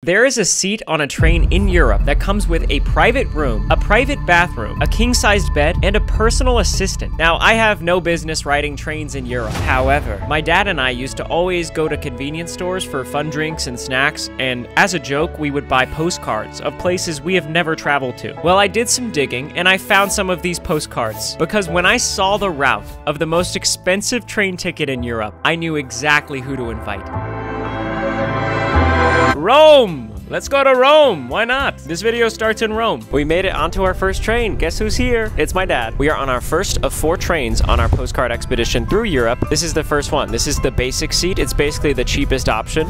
There is a seat on a train in Europe that comes with a private room, a private bathroom, a king-sized bed, and a personal assistant. Now, I have no business riding trains in Europe. However, my dad and I used to always go to convenience stores for fun drinks and snacks, and as a joke, we would buy postcards of places we have never traveled to. Well, I did some digging, and I found some of these postcards, because when I saw the route of the most expensive train ticket in Europe, I knew exactly who to invite. Rome! Let's go to Rome! Why not? This video starts in Rome. We made it onto our first train. Guess who's here? It's my dad. We are on our first of 4 trains on our postcard expedition through Europe. This is the first one. This is the basic seat. It's basically the cheapest option.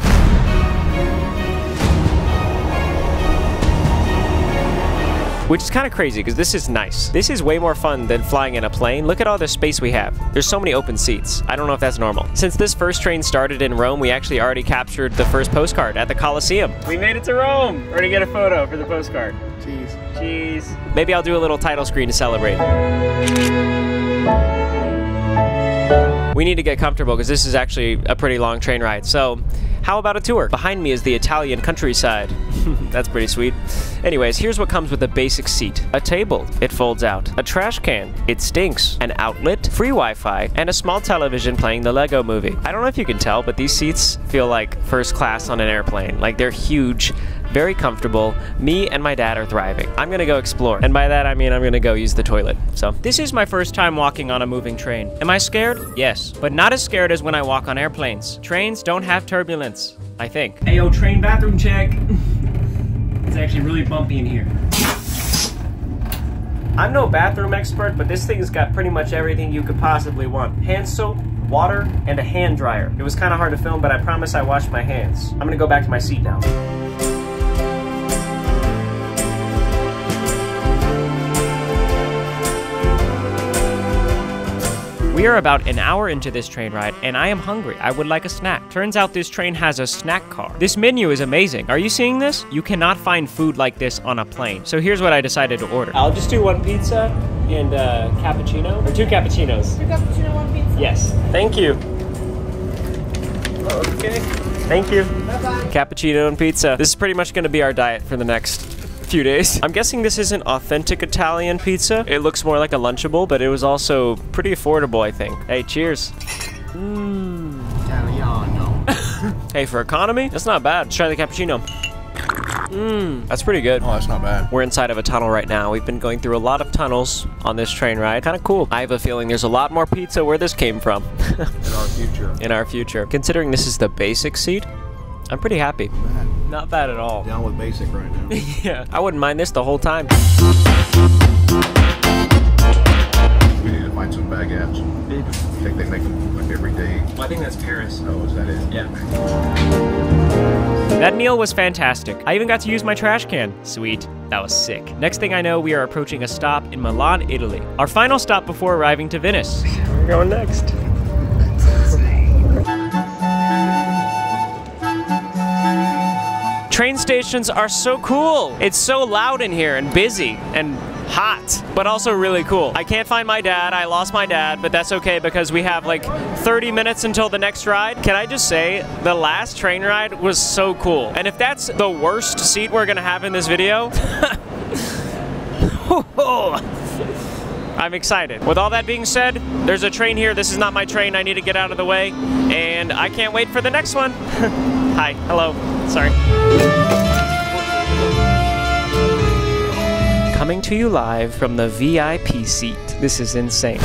Which is kind of crazy because this is nice. This is way more fun than flying in a plane. Look at all the space we have. There's so many open seats. I don't know if that's normal. Since this first train started in Rome, we actually already captured the first postcard at the Colosseum. We made it to Rome. We're gonna get a photo for the postcard. Cheese. Cheese. Maybe I'll do a little title screen to celebrate. We need to get comfortable because this is actually a pretty long train ride. So how about a tour? Behind me is the Italian countryside. That's pretty sweet. Anyways, here's what comes with a basic seat. A table, it folds out. A trash can, it stinks. An outlet, free Wi-Fi, and a small television playing the Lego movie. I don't know if you can tell, but these seats feel like first class on an airplane. Like they're huge, very comfortable. Me and my dad are thriving. I'm gonna go explore. And by that, I mean I'm gonna go use the toilet. So this is my first time walking on a moving train. Am I scared? Yes, but not as scared as when I walk on airplanes. Trains don't have turbulence, I think. Ayo, train bathroom check. It's actually really bumpy in here. I'm no bathroom expert, but this thing's got pretty much everything you could possibly want. Hand soap, water, and a hand dryer. It was kind of hard to film, but I promise I washed my hands. I'm gonna go back to my seat now. We are about an hour into this train ride, and I am hungry. I would like a snack. Turns out this train has a snack car. This menu is amazing. Are you seeing this? You cannot find food like this on a plane. So here's what I decided to order. I'll just do 1 pizza and cappuccino, or 2 cappuccinos. 2 cappuccino, 1 pizza. Yes. Thank you. Okay. Thank you. Bye-bye. Cappuccino and pizza. This is pretty much gonna be our diet for the next few days. I'm guessing this isn't authentic Italian pizza. It looks more like a Lunchable, but it was also pretty affordable, I think. Hey, cheers. Italiano. Hey, for economy, that's not bad. Let's try the cappuccino. That's pretty good. Oh, that's not bad. We're inside of a tunnel right now. We've been going through a lot of tunnels on this train ride. Kind of cool. I have a feeling there's a lot more pizza where this came from. In our future. In our future. Considering this is the basic seat, I'm pretty happy. Not bad at all. Down with basic right now. Yeah, I wouldn't mind this the whole time. We need to find some baguettes. I think they make them like every day. Well, I think that's Paris. Oh, is that it? Yeah. That meal was fantastic. I even got to use my trash can. Sweet. That was sick. Next thing I know, we are approaching a stop in Milan, Italy. Our final stop before arriving to Venice. We're going next. Train stations are so cool. It's so loud in here and busy and hot, but also really cool. I can't find my dad. I lost my dad, but that's okay because we have like 30 minutes until the next ride. Can I just say, the last train ride was so cool. And if that's the worst seat we're gonna have in this video, I'm excited. With all that being said, there's a train here. This is not my train. I need to get out of the way, and I can't wait for the next one. Hi, hello, sorry. Coming to you live from the VIP seat. This is insane.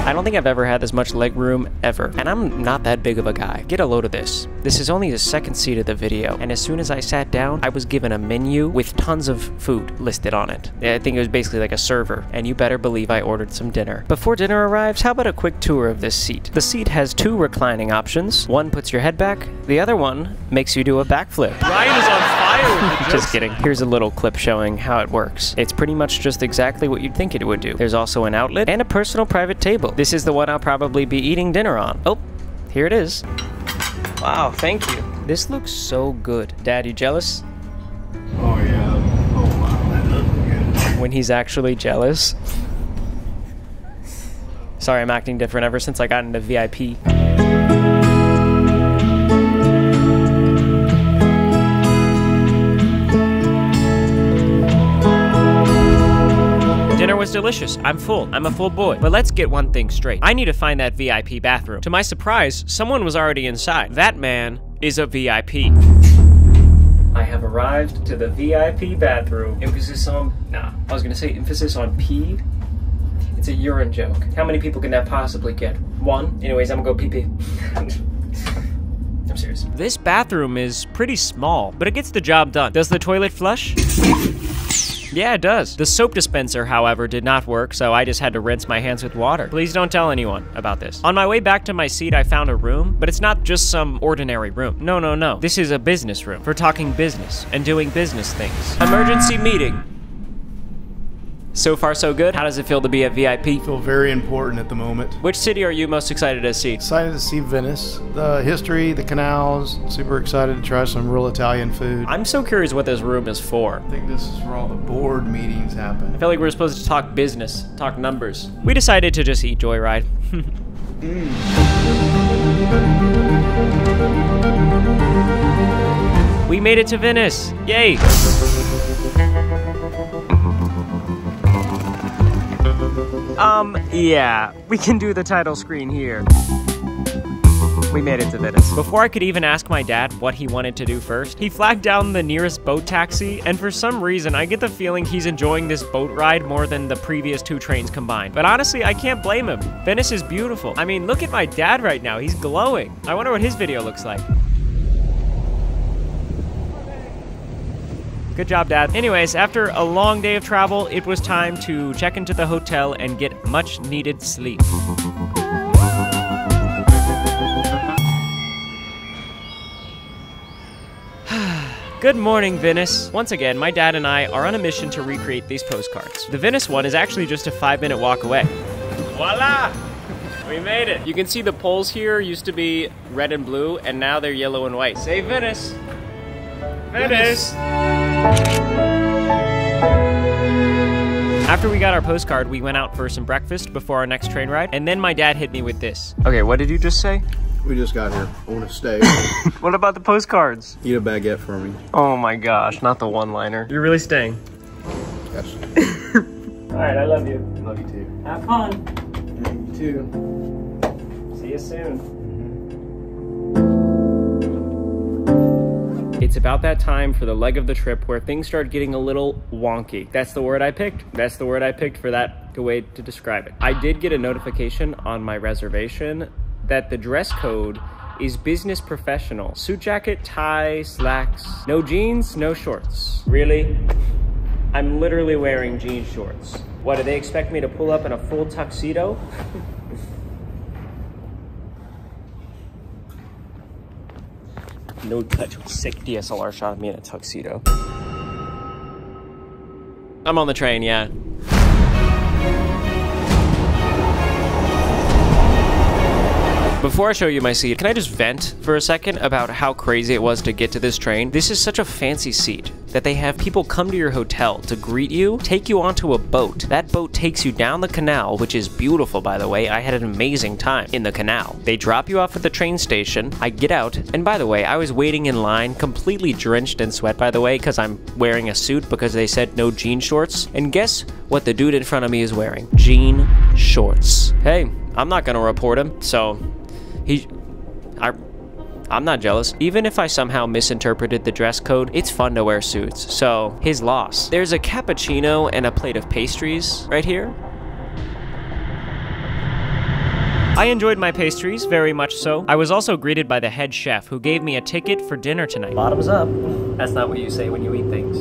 I don't think I've ever had this much leg room ever, and I'm not that big of a guy. Get a load of this. This is only the second seat of the video, and as soon as I sat down, I was given a menu with tons of food listed on it. I think it was basically like a server, and you better believe I ordered some dinner. Before dinner arrives, how about a quick tour of this seat? The seat has 2 reclining options. One puts your head back, the other one makes you do a backflip. Ryan is on fire with the Just kidding. Here's a little clip showing how it works. It's pretty much just exactly what you'd think it would do. There's also an outlet and a personal private table. This is the one I'll probably be eating dinner on. Oh, here it is. Wow, thank you. This looks so good. Dad, you jealous? Oh, yeah. Oh, wow. That looks good. When he's actually jealous. Sorry, I'm acting different ever since I got into VIP. Dinner was delicious. I'm full. I'm a full boy. But let's get one thing straight. I need to find that VIP bathroom. To my surprise, someone was already inside. That man is a VIP. I have arrived to the VIP bathroom. Emphasis on, I was gonna say emphasis on pee. It's a urine joke. How many people can that possibly get? One? Anyways, I'm gonna go pee-pee. I'm serious. This bathroom is pretty small, but it gets the job done. Does the toilet flush? Yeah, it does. The soap dispenser, however, did not work, so I just had to rinse my hands with water. Please don't tell anyone about this. On my way back to my seat, I found a room, but it's not just some ordinary room. No, no, no. This is a business room for talking business and doing business things. Emergency meeting. So far, so good. How does it feel to be a VIP? Feel very important at the moment. Which city are you most excited to see? Excited to see Venice. The history, the canals. Super excited to try some real Italian food. I'm so curious what this room is for. I think this is where all the board meetings happen. I feel like we're supposed to talk business, talk numbers. We decided to just eat Joyride. We made it to Venice. Yay! Yeah, we can do the title screen here. We made it to Venice. Before I could even ask my dad what he wanted to do first, he flagged down the nearest boat taxi, and for some reason, I get the feeling he's enjoying this boat ride more than the previous 2 trains combined. But honestly, I can't blame him. Venice is beautiful. I mean, look at my dad right now. He's glowing. I wonder what his video looks like. Good job, Dad. Anyways, after a long day of travel, it was time to check into the hotel and get much needed sleep. Good morning, Venice. Once again, my dad and I are on a mission to recreate these postcards. The Venice one is actually just a 5-minute walk away. Voila! We made it. You can see the poles here used to be red and blue, and now they're yellow and white. Say Venice. Venice! After we got our postcard, we went out for some breakfast before our next train ride, and then my dad hit me with this. Okay, what did you just say? We just got here. I want to stay. What about the postcards? Eat a baguette for me. Oh my gosh, not the one-liner. You're really staying? Yes. Alright, I love you. Love you too. Have fun. You too. See you soon. It's about that time for the leg of the trip where things start getting a little wonky. That's the word I picked. That's the word I picked for that way to describe it. I did get a notification on my reservation that the dress code is business professional. Suit jacket, tie, slacks. No jeans, no shorts. Really? I'm literally wearing jean shorts. What, do they expect me to pull up in a full tuxedo? No touch. Sick DSLR shot of me in a tuxedo. I'm on the train, yeah. Before I show you my seat, can I just vent for a second about how crazy it was to get to this train? This is such a fancy seat that they have people come to your hotel to greet you, take you onto a boat. That boat takes you down the canal, which is beautiful, by the way. I had an amazing time in the canal. They drop you off at the train station. I get out, and by the way, I was waiting in line, completely drenched in sweat, by the way, because I'm wearing a suit because they said no jean shorts. And guess what the dude in front of me is wearing? Jean shorts. Hey, I'm not gonna report him, so I'm not jealous. Even if I somehow misinterpreted the dress code, it's fun to wear suits, so his loss. There's a cappuccino and a plate of pastries right here. I enjoyed my pastries, very much so. I was also greeted by the head chef, who gave me a ticket for dinner tonight. Bottoms up. That's not what you say when you eat things.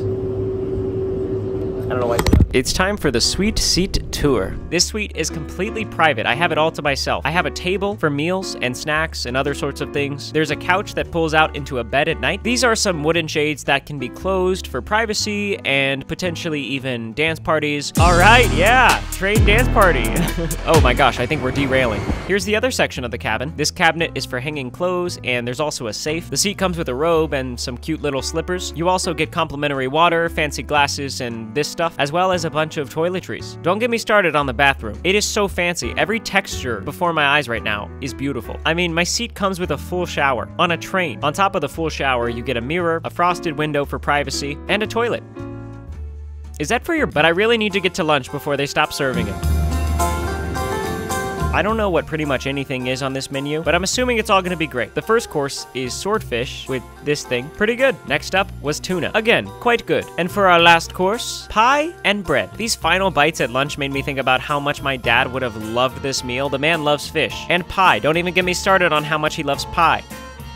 I don't know why. It's time for the suite seat tour. This suite is completely private. I have it all to myself. I have a table for meals and snacks and other sorts of things. There's a couch that pulls out into a bed at night. These are some wooden shades that can be closed for privacy and potentially even dance parties. All right, yeah, train dance party. Oh my gosh, I think we're derailing. Here's the other section of the cabin. This cabinet is for hanging clothes, and there's also a safe. The seat comes with a robe and some cute little slippers. You also get complimentary water, fancy glasses, and this stuff, as well as has a bunch of toiletries. Don't get me started on the bathroom. It is so fancy. Every texture before my eyes right now is beautiful. I mean, my seat comes with a full shower on a train. On top of the full shower, you get a mirror, a frosted window for privacy, and a toilet. Is that for your... But I really need to get to lunch before they stop serving it. I don't know what pretty much anything is on this menu, but I'm assuming it's all gonna be great. The first course is swordfish with this thing. Pretty good. Next up was tuna. Again, quite good. And for our last course, pie and bread. These final bites at lunch made me think about how much my dad would have loved this meal. The man loves fish. And pie. Don't even get me started on how much he loves pie.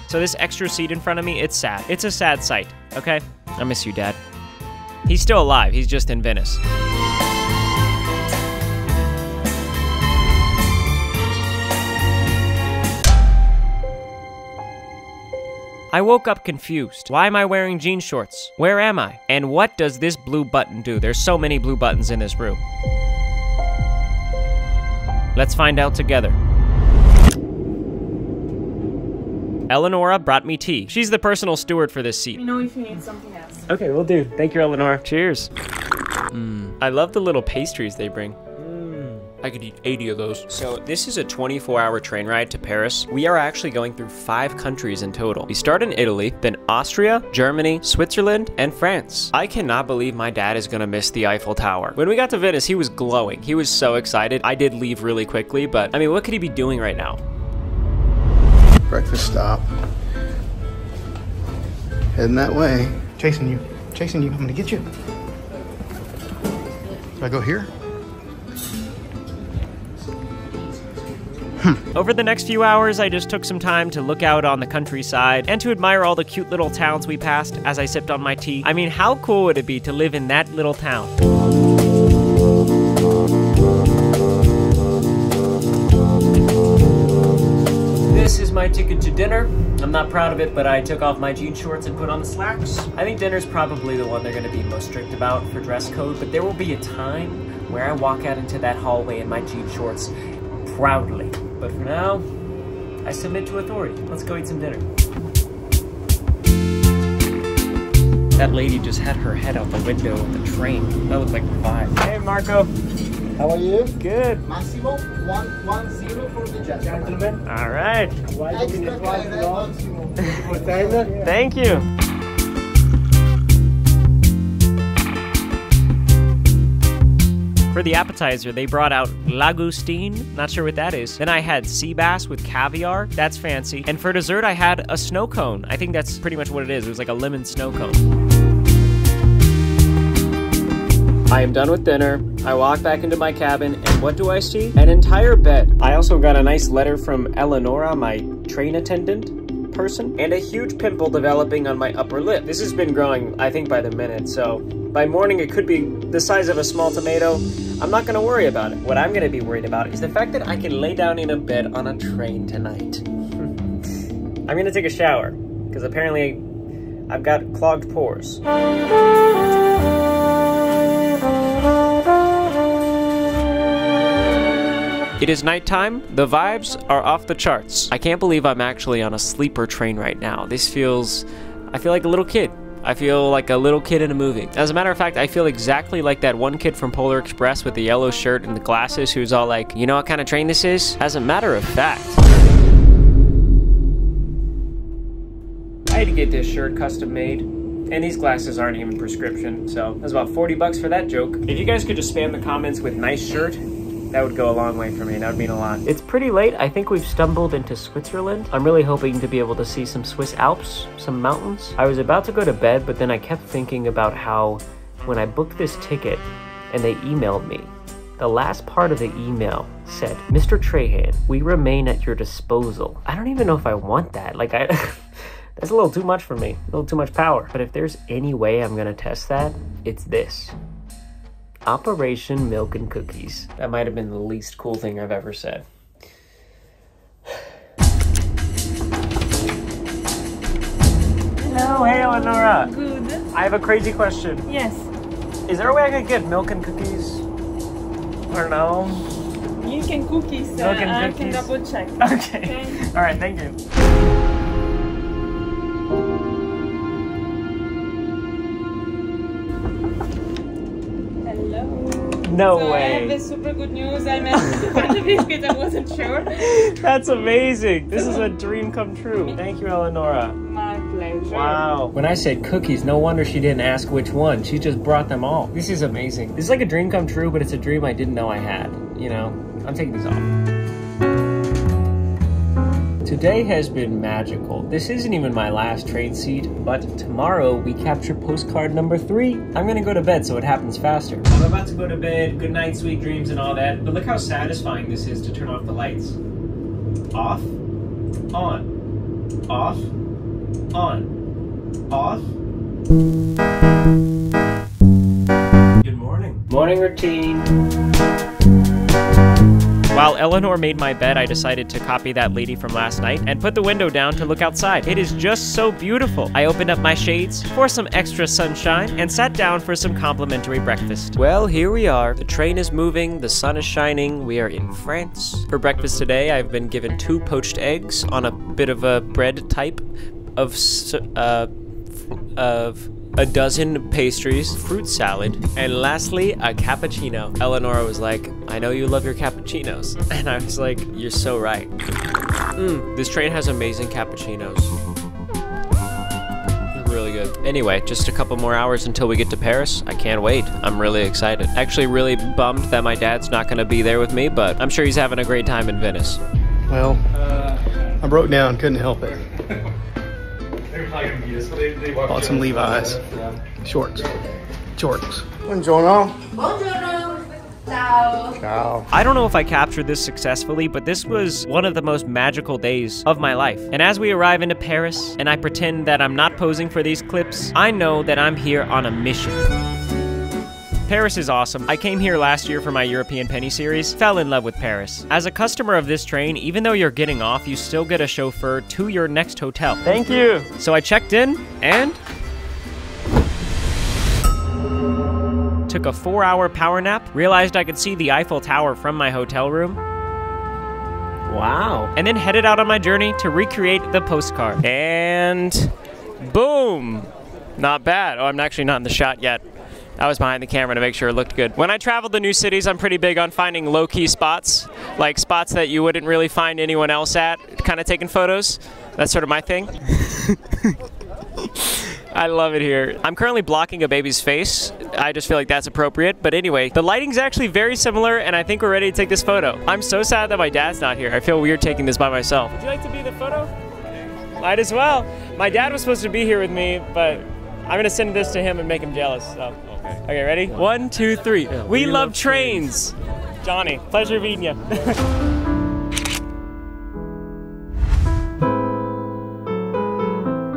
So this extra seat in front of me, it's sad. It's a sad sight, okay? I miss you, Dad. He's still alive. He's just in Venice. I woke up confused. Why am I wearing jean shorts? Where am I? And what does this blue button do? There's so many blue buttons in this room. Let's find out together. Eleonora brought me tea. She's the personal steward for this seat. Let me know if you need something else. Okay, will do. Thank you, Eleonora. Cheers. I love the little pastries they bring. I could eat 80 of those. So this is a 24-hour train ride to Paris. We are actually going through 5 countries in total. We start in Italy, then Austria, Germany, Switzerland, and France. I cannot believe my dad is gonna miss the Eiffel Tower. When we got to Venice, he was glowing. He was so excited. I did leave really quickly, but I mean, what could he be doing right now? Breakfast stop. Heading that way. Chasing you. Chasing you. I'm gonna get you. Do I go here? Over the next few hours, I just took some time to look out on the countryside and to admire all the cute little towns we passed as I sipped on my tea. I mean, how cool would it be to live in that little town? This is my ticket to dinner. I'm not proud of it, but I took off my jean shorts and put on the slacks. I think dinner's probably the one they're gonna be most strict about for dress code, but there will be a time where I walk out into that hallway in my jean shorts proudly. But for now, I submit to authority. Let's go eat some dinner. That lady just had her head out the window of the train. That looked like the vibe. Hey, Marco. How are you? Good. Massimo, 110 for the gentleman. All right. Extra Massimo. Thank you. For the appetizer, they brought out langoustine, not sure what that is. Then I had sea bass with caviar, that's fancy. And for dessert, I had a snow cone. I think that's pretty much what it is. It was like a lemon snow cone. I am done with dinner. I walk back into my cabin, and what do I see? An entire bed. I also got a nice letter from Eleonora, my train attendant person, and a huge pimple developing on my upper lip. This has been growing, I think, by the minute, so by morning it could be the size of a small tomato. I'm not gonna worry about it. What I'm gonna be worried about is the fact that I can lay down in a bed on a train tonight. I'm gonna take a shower, because apparently I've got clogged pores. It is nighttime. The vibes are off the charts. I can't believe I'm actually on a sleeper train right now. This feels... I feel like a little kid. I feel like a little kid in a movie. As a matter of fact, I feel exactly like that one kid from Polar Express with the yellow shirt and the glasses who's all like, you know what kind of train this is? As a matter of fact, I had to get this shirt custom made. And these glasses aren't even prescription, so that's about 40 bucks for that joke. If you guys could just spam the comments with nice shirt, that would go a long way for me. That would mean a lot. It's pretty late. I think we've stumbled into Switzerland. I'm really hoping to be able to see some Swiss Alps, some mountains. I was about to go to bed, but then I kept thinking about how when I booked this ticket and they emailed me, the last part of the email said, Mr. Trahan, we remain at your disposal. I don't even know if I want that. Like, that's a little too much for me, a little too much power. But if there's any way I'm gonna test that, it's this. Operation Milk and Cookies. That might have been the least cool thing I've ever said. Hello, hey Eleonora. Good. I have a crazy question. Yes. Is there a way I could get milk and cookies? I don't know. Milk and cookies. Milk and I cookies. can double check. Okay. All right, thank you. Hello. No So I have way. this super good news. I managed to find the biscuit. I wasn't sure. That's amazing. This is a dream come true. Thank you, Eleonora. My pleasure. Wow. When I said cookies, no wonder she didn't ask which one. She just brought them all. This is amazing. This is like a dream come true, but it's a dream I didn't know I had. You know, I'm taking these off. Today has been magical. This isn't even my last train seat, but tomorrow we capture postcard number 3. I'm gonna go to bed so it happens faster. I'm about to go to bed, good night, sweet dreams and all that, but look how satisfying this is to turn off the lights. Off, on, off, on, off. Good morning. Morning routine. While Eleanor made my bed, I decided to copy that lady from last night and put the window down to look outside. It is just so beautiful. I opened up my shades for some extra sunshine and sat down for some complimentary breakfast. Well, here we are. The train is moving, the sun is shining, we are in France. For breakfast today, I've been given 2 poached eggs on a bit of a bread type of a dozen pastries, fruit salad, and lastly, a cappuccino. Eleonora was like, I know you love your cappuccinos. And I was like, you're so right. This train has amazing cappuccinos. Really good. Anyway, just a couple more hours until we get to Paris. I can't wait. I'm really excited. Actually really bummed that my dad's not gonna be there with me, but I'm sure he's having a great time in Venice. Well, I broke down, couldn't help it. Bought some Levi's. Shorts. Buongiorno. Buongiorno. Ciao. Ciao. I don't know if I captured this successfully, but this was one of the most magical days of my life. And as we arrive into Paris, and I pretend that I'm not posing for these clips, I know that I'm here on a mission. Paris is awesome. I came here last year for my European Penny series, fell in love with Paris. As a customer of this train, even though you're getting off, you still get a chauffeur to your next hotel. Thank you. So I checked in and took a 4-hour power nap, realized I could see the Eiffel Tower from my hotel room. Wow. And then headed out on my journey to recreate the postcard. And boom. Not bad. Oh, I'm actually not in the shot yet. I was behind the camera to make sure it looked good. When I travel to new cities, I'm pretty big on finding low-key spots, like spots that you wouldn't really find anyone else at, kind of taking photos. That's sort of my thing. I love it here. I'm currently blocking a baby's face. I just feel like that's appropriate. But anyway, the lighting's actually very similar, and I think we're ready to take this photo. I'm so sad that my dad's not here. I feel weird taking this by myself. Would you like to be the photo? Might as well. My dad was supposed to be here with me, but I'm gonna send this to him and make him jealous. So. Okay, ready? 1, 2, 3. We love trains. Johnny, pleasure meeting you.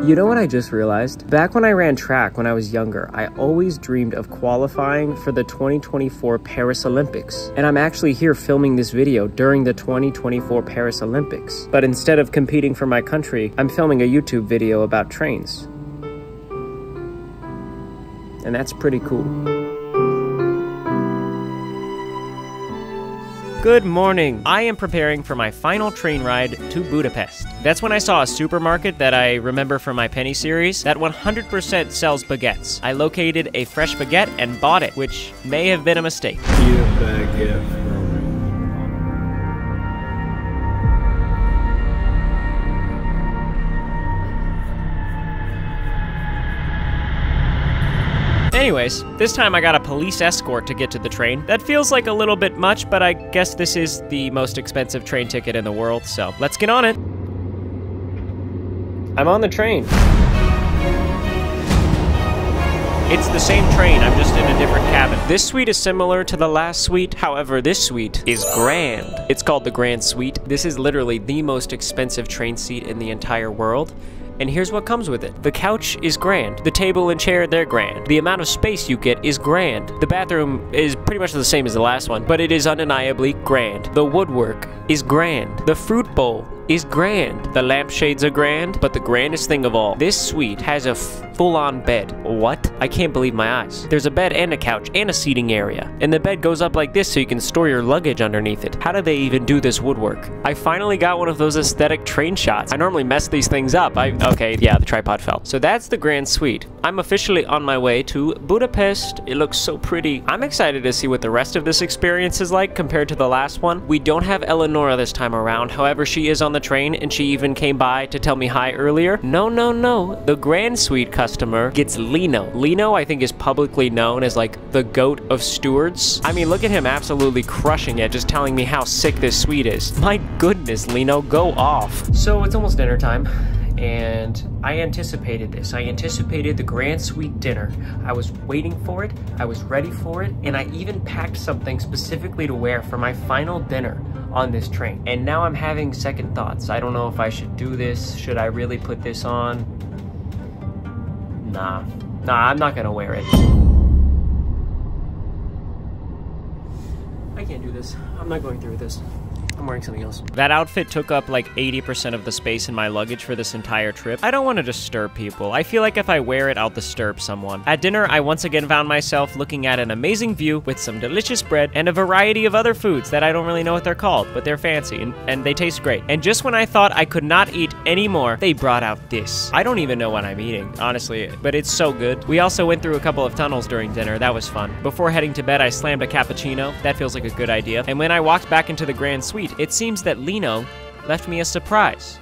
You know what I just realized? Back when I ran track when I was younger, I always dreamed of qualifying for the 2024 Paris Olympics. And I'm actually here filming this video during the 2024 Paris Olympics. But instead of competing for my country, I'm filming a YouTube video about trains. And that's pretty cool. Good morning. I am preparing for my final train ride to Budapest. That's when I saw a supermarket that I remember from my Penny series that 100% sells baguettes. I located a fresh baguette and bought it, which may have been a mistake. Anyways, this time I got a police escort to get to the train. That feels like a little bit much, but I guess this is the most expensive train ticket in the world, so let's get on it. I'm on the train. It's the same train, I'm just in a different cabin. This suite is similar to the last suite, however, this suite is grand. It's called the Grand Suite. This is literally the most expensive train seat in the entire world. And here's what comes with it. The couch is grand. The table and chair, they're grand. The amount of space you get is grand. The bathroom is pretty much the same as the last one, but it is undeniably grand. The woodwork is grand. The fruit bowl is grand. The lampshades are grand, but the grandest thing of all, this suite has a full-on bed. What? I can't believe my eyes. There's a bed and a couch and a seating area. And the bed goes up like this so you can store your luggage underneath it. How do they even do this woodwork? I finally got one of those aesthetic train shots. I normally mess these things up. Okay, yeah, the tripod fell. So that's the Grand Suite. I'm officially on my way to Budapest. It looks so pretty. I'm excited to see what the rest of this experience is like compared to the last one. We don't have Eleonora this time around. However, she is on the train and she even came by to tell me hi earlier. No. The Grand Suite customer gets Lino. Lino, I think, is publicly known as like the goat of stewards. I mean, look at him absolutely crushing it, just telling me how sick this suite is. My goodness, Lino, go off. So it's almost dinner time. And I anticipated this. I anticipated the Grand Suite dinner. I was waiting for it, I was ready for it, and I even packed something specifically to wear for my final dinner on this train. And now I'm having second thoughts. I don't know if I should do this. Should I really put this on? Nah, I'm not gonna wear it. I can't do this. I'm not going through this. I'm wearing something else. That outfit took up like 80% of the space in my luggage for this entire trip. I don't want to disturb people. I feel like if I wear it, I'll disturb someone. At dinner, I once again found myself looking at an amazing view with some delicious bread and a variety of other foods that I don't really know what they're called, but they're fancy and they taste great. And just when I thought I could not eat anymore, they brought out this. I don't even know what I'm eating, honestly, but it's so good. We also went through a couple of tunnels during dinner. That was fun. Before heading to bed, I slammed a cappuccino. That feels like a good idea. And when I walked back into the Grand Suite, it seems that Lino left me a surprise.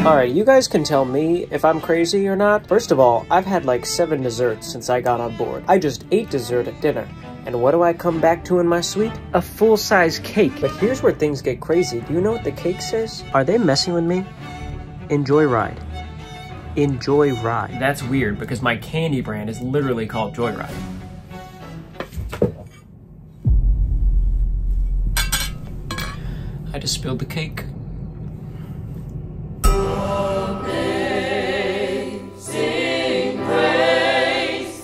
Alright, you guys can tell me if I'm crazy or not. First of all, I've had like 7 desserts since I got on board. I just ate dessert at dinner. And what do I come back to in my suite? A full-size cake. But here's where things get crazy. Do you know what the cake says? Are they messing with me? Enjoy ride. Enjoy ride. That's weird because my candy brand is literally called Joyride. I just spilled the cake.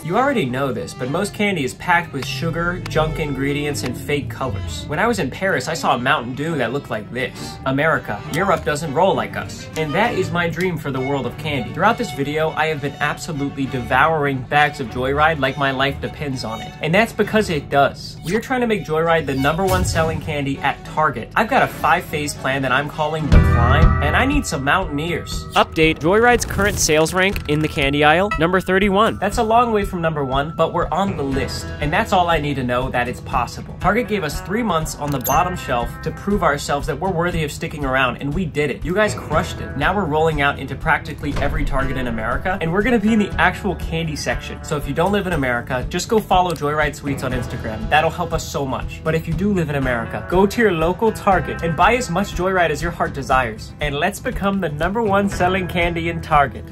You already know this, but most candy is packed with sugar, junk ingredients, and fake colors. When I was in Paris, I saw a Mountain Dew that looked like this. America, Europe doesn't roll like us. And that is my dream for the world of candy. Throughout this video, I have been absolutely devouring bags of Joyride like my life depends on it. And that's because it does. We're trying to make Joyride the #1 selling candy at Target. I've got a 5-phase plan that I'm calling The Climb, and I need some Mountaineers. Update, Joyride's current sales rank in the candy aisle, number 31. That's a long way from #1, but we're on the list, and that's all I need to know that it's possible. Target gave us 3 months on the bottom shelf to prove ourselves that we're worthy of sticking around, and we did it. You guys crushed it. Now we're rolling out into practically every Target in America, and we're gonna be in the actual candy section. So if you don't live in America, just go follow Joyride Sweets on Instagram. That'll help us so much. But if you do live in America, go to your local Target and buy as much Joyride as your heart desires. And let's become the #1 selling candy in Target.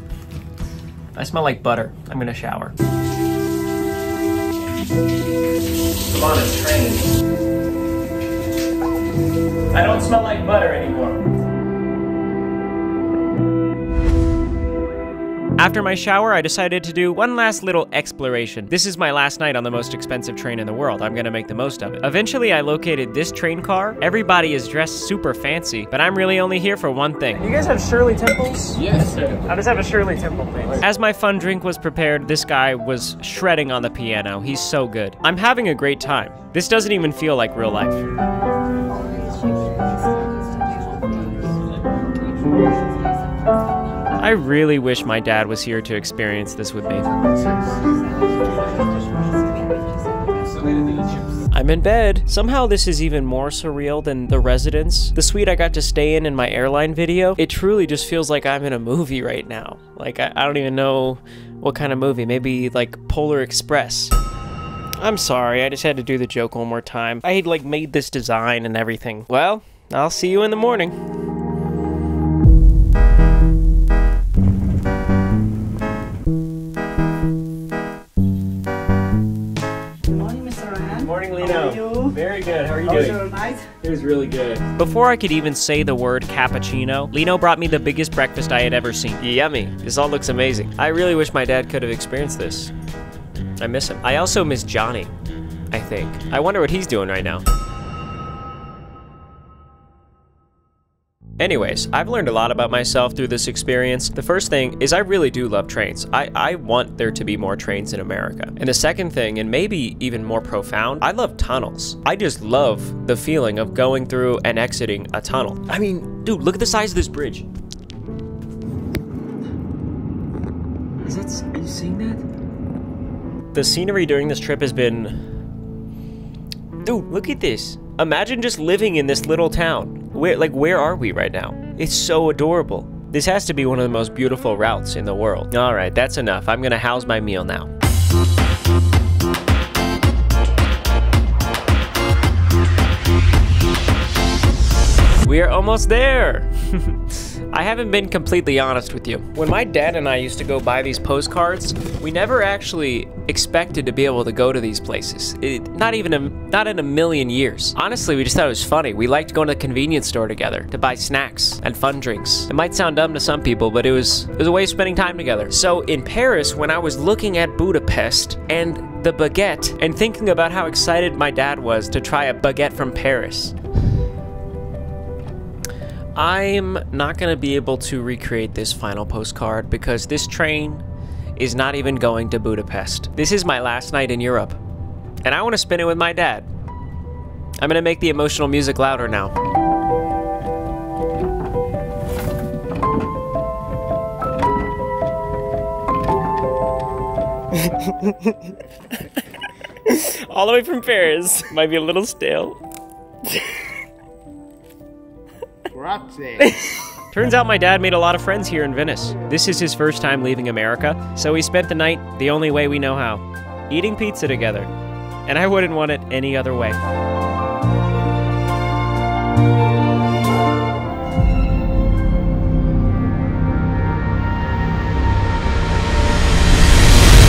I smell like butter. I'm gonna shower. I'm on a train. I don't smell like butter anymore. After my shower, I decided to do one last little exploration. This is my last night on the most expensive train in the world. I'm gonna make the most of it. Eventually, I located this train car. Everybody is dressed super fancy, but I'm really only here for one thing. You guys have Shirley Temples? Yes. I'll just have a Shirley Temple, please. As my fun drink was prepared, this guy was shredding on the piano. He's so good. I'm having a great time. This doesn't even feel like real life. I really wish my dad was here to experience this with me. I'm in bed. Somehow this is even more surreal than the residence. The suite I got to stay in my airline video, it truly just feels like I'm in a movie right now. Like, I don't even know what kind of movie. Maybe like Polar Express. I'm sorry, I just had to do the joke one more time. I had like made this design and everything. Well, I'll see you in the morning. Very good. How are you doing? Your night? It was really good. Before I could even say the word cappuccino, Lino brought me the biggest breakfast I had ever seen. Yummy. This all looks amazing. I really wish my dad could have experienced this. I miss him. I also miss Johnny, I think. I wonder what he's doing right now. Anyways, I've learned a lot about myself through this experience. The first thing is I really do love trains. I want there to be more trains in America. And the second thing, and maybe even more profound, I love tunnels. I just love the feeling of going through and exiting a tunnel. I mean, dude, look at the size of this bridge. Are you seeing that? The scenery during this trip has been... Dude, look at this. Imagine just living in this little town. Where are we right now? It's so adorable. This has to be one of the most beautiful routes in the world. All right, that's enough. I'm gonna house my meal now. We are almost there. I haven't been completely honest with you. When my dad and I used to go buy these postcards, we never actually expected to be able to go to these places. Not in a million years. Honestly, we just thought it was funny. We liked going to the convenience store together to buy snacks and fun drinks. It might sound dumb to some people, but it was a way of spending time together. So in Paris, when I was looking at Budapest and the baguette and thinking about how excited my dad was to try a baguette from Paris, I'm not gonna be able to recreate this final postcard because this train is not even going to Budapest. This is my last night in Europe, and I want to spend it with my dad. I'm gonna make the emotional music louder now. All the way from Paris. Might be a little stale. Turns out my dad made a lot of friends here in Venice. This is his first time leaving America, so we spent the night the only way we know how, eating pizza together. And I wouldn't want it any other way.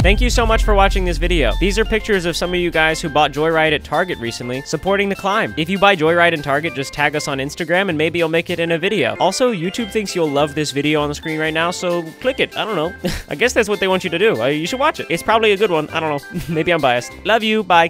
Thank you so much for watching this video. These are pictures of some of you guys who bought Joyride at Target recently, supporting the climb. If you buy Joyride in Target, just tag us on Instagram and maybe I'll make it in a video. Also, YouTube thinks you'll love this video on the screen right now, so click it. I don't know. I guess that's what they want you to do. You should watch it. It's probably a good one. I don't know. Maybe I'm biased. Love you. Bye.